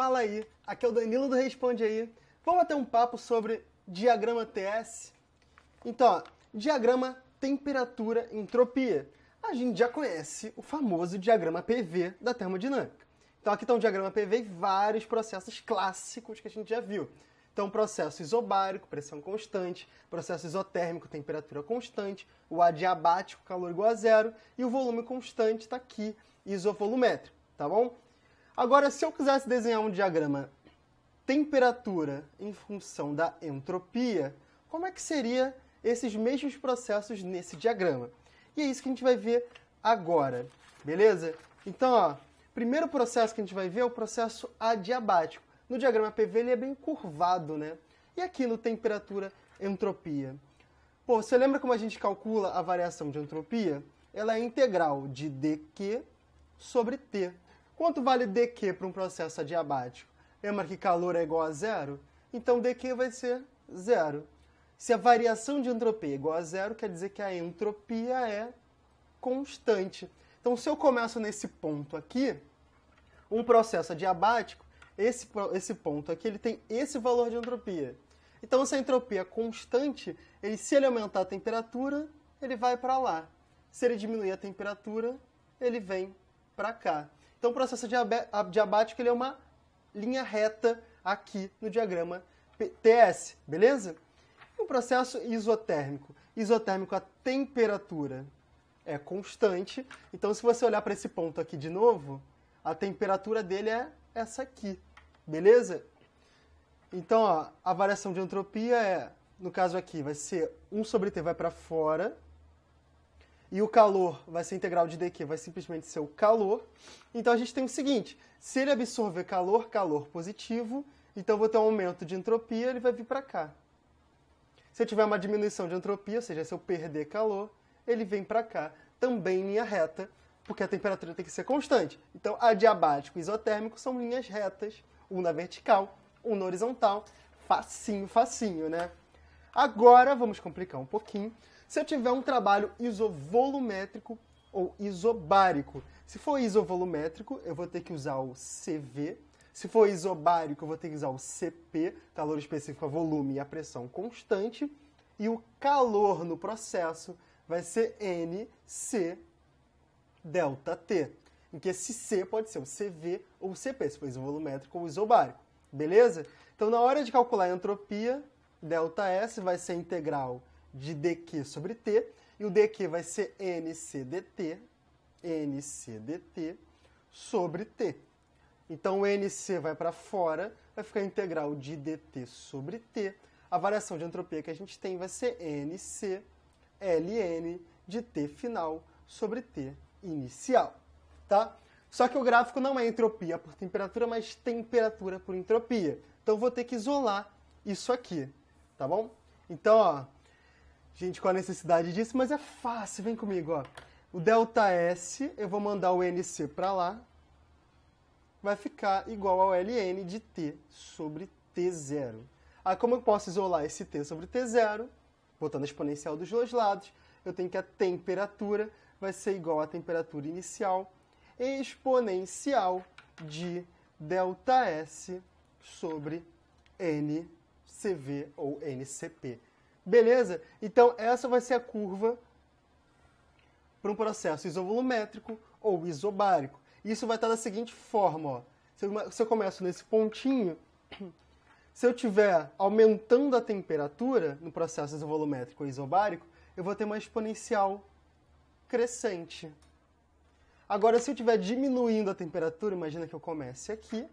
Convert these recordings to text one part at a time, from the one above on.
Fala aí, aqui é o Danilo do Responde Aí. Vamos bater um papo sobre diagrama TS? Então, ó, diagrama temperatura entropia. A gente já conhece o famoso diagrama PV da termodinâmica. Então aqui está um diagrama PV e vários processos clássicos que a gente já viu. Então, processo isobárico, pressão constante, processo isotérmico, temperatura constante, o adiabático, calor igual a zero, e o volume constante está aqui, isovolumétrico, tá bom? Agora, se eu quisesse desenhar um diagrama temperatura em função da entropia, como é que seria esses mesmos processos nesse diagrama? E é isso que a gente vai ver agora, beleza? Então, ó, primeiro processo que a gente vai ver é o processo adiabático. No diagrama PV ele é bem curvado, né? E aqui no temperatura entropia. Pô, você lembra como a gente calcula a variação de entropia? Ela é integral de dQ sobre T. Quanto vale dQ para um processo adiabático? Lembra que calor é igual a zero? Então dQ vai ser zero. Se a variação de entropia é igual a zero, quer dizer que a entropia é constante. Então, se eu começo nesse ponto aqui, um processo adiabático, esse ponto aqui, ele tem esse valor de entropia. Então, se a entropia é constante, se ele aumentar a temperatura, ele vai para lá. Se ele diminuir a temperatura, ele vem para cá. Então, o processo adiabático ele é uma linha reta aqui no diagrama TS, beleza? E o processo isotérmico. Isotérmico, a temperatura é constante. Então, se você olhar para esse ponto aqui de novo, a temperatura dele é essa aqui, beleza? Então, ó, a variação de entropia no caso aqui, vai ser 1 sobre T vai para fora, e o calor vai ser integral de dQ, vai simplesmente ser o calor. Então a gente tem o seguinte, se ele absorver calor, calor positivo, então eu vou ter um aumento de entropia, ele vai vir para cá. Se eu tiver uma diminuição de entropia, ou seja, se eu perder calor, ele vem para cá, também em linha reta, porque a temperatura tem que ser constante. Então, adiabático e isotérmico são linhas retas, um na vertical, um na horizontal, facinho, facinho, né? Agora, vamos complicar um pouquinho. Se eu tiver um trabalho isovolumétrico ou isobárico, se for isovolumétrico, eu vou ter que usar o CV. Se for isobárico, eu vou ter que usar o CP, calor específico a volume e a pressão constante. E o calor no processo vai ser NC delta T, em que esse C pode ser o CV ou o CP, se for isovolumétrico ou isobárico. Beleza? Então, na hora de calcular a entropia, delta S vai ser integral de dQ sobre T, e o dQ vai ser NC dt sobre T. Então, o NC vai para fora, vai ficar integral de dt sobre T. A variação de entropia que a gente tem vai ser NC ln de T final sobre T inicial, tá? Só que o gráfico não é entropia por temperatura, mas temperatura por entropia. Então, eu vou ter que isolar isso aqui, tá bom? Então, ó, gente, qual a necessidade disso? Mas é fácil, vem comigo, ó. O delta S, eu vou mandar o NC para lá, vai ficar igual ao ln de T sobre T0. Aí, como eu posso isolar esse T sobre T0? Botando a exponencial dos dois lados, eu tenho que a temperatura vai ser igual à temperatura inicial exponencial de delta S sobre NCV ou NCP. Beleza? Então, essa vai ser a curva para um processo isovolumétrico ou isobárico. Isso vai estar da seguinte forma, ó. Se eu começo nesse pontinho, se eu estiver aumentando a temperatura no processo isovolumétrico ou isobárico, eu vou ter uma exponencial crescente. Agora, se eu estiver diminuindo a temperatura, imagina que eu comece aqui.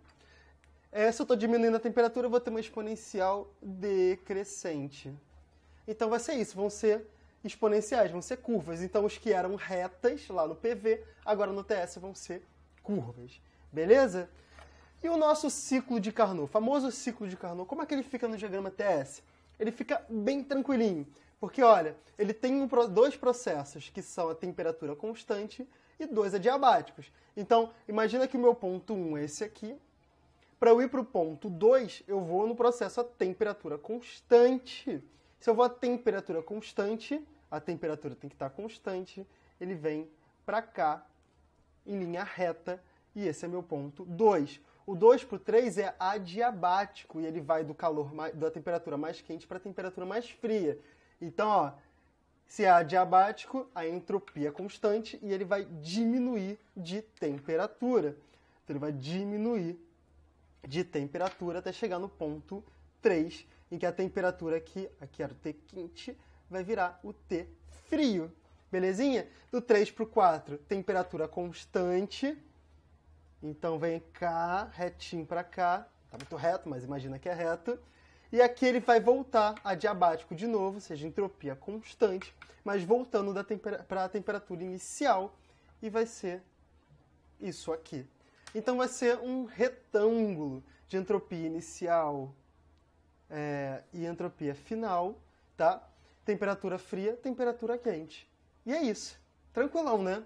Se eu estou diminuindo a temperatura, eu vou ter uma exponencial decrescente. Então, vai ser isso, vão ser exponenciais, vão ser curvas. Então, os que eram retas lá no PV, agora no TS vão ser curvas. Beleza? E o nosso ciclo de Carnot, o famoso ciclo de Carnot, como é que ele fica no diagrama TS? Ele fica bem tranquilinho, porque, olha, ele tem dois processos, que são a temperatura constante e dois adiabáticos. Então, imagina que o meu ponto 1 é esse aqui. Para eu ir para o ponto 2, eu vou no processo a temperatura constante. Se eu vou a temperatura constante, a temperatura tem que estar constante, ele vem para cá, em linha reta, e esse é meu ponto 2. O 2 para o 3 é adiabático, e ele vai da temperatura mais quente para a temperatura mais fria. Então, ó, se é adiabático, a entropia é constante e ele vai diminuir de temperatura. Então, ele vai diminuir de temperatura até chegar no ponto 3, em que a temperatura aqui era o T quente, vai virar o T frio. Belezinha? Do 3 para o 4, temperatura constante. Então, vem cá, retinho para cá. Tá muito reto, mas imagina que é reto. E aqui ele vai voltar adiabático de novo, ou seja, entropia constante, mas voltando para a temperatura inicial, e vai ser isso aqui. Então vai ser um retângulo de entropia inicial e entropia final, tá? Temperatura fria, temperatura quente. E é isso. Tranquilão, né?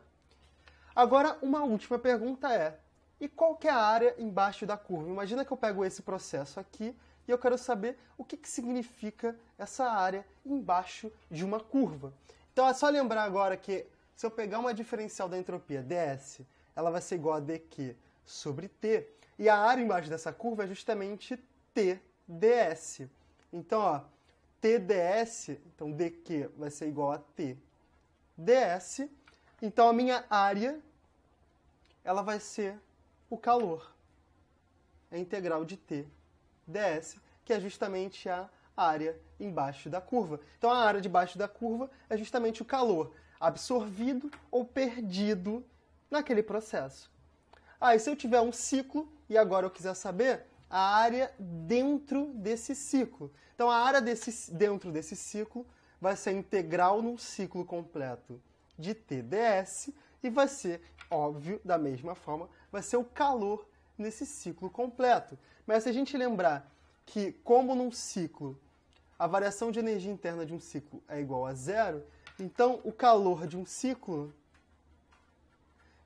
Agora, uma última pergunta é, e qual que é a área embaixo da curva? Imagina que eu pego esse processo aqui, e eu quero saber o que significa essa área embaixo de uma curva. Então é só lembrar agora que se eu pegar uma diferencial da entropia ds, ela vai ser igual a dq sobre t, e a área embaixo dessa curva é justamente tds. Então, ó, tds, então dq vai ser igual a tds, então a minha área, ela vai ser o calor, a integral de t ds, que é justamente a área embaixo da curva. Então, a área debaixo da curva é justamente o calor absorvido ou perdido naquele processo. E se eu tiver um ciclo, e agora eu quiser saber a área dentro desse ciclo. Então, a área dentro desse ciclo vai ser a integral num ciclo completo de Tds, e vai ser, óbvio, da mesma forma, vai ser o calor nesse ciclo completo. Mas se a gente lembrar que, como num ciclo, a variação de energia interna de um ciclo é igual a zero, então o calor de um ciclo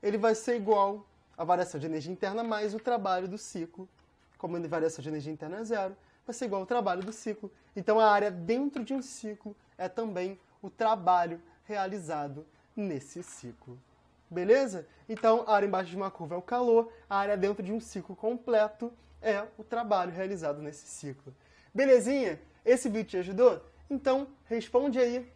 ele vai ser igual à variação de energia interna mais o trabalho do ciclo. Como a variação de energia interna é zero, vai ser igual ao trabalho do ciclo. Então a área dentro de um ciclo é também o trabalho realizado nesse ciclo. Beleza? Então, a área embaixo de uma curva é o calor, a área dentro de um ciclo completo é o trabalho realizado nesse ciclo. Belezinha? Esse vídeo te ajudou? Então, responde aí.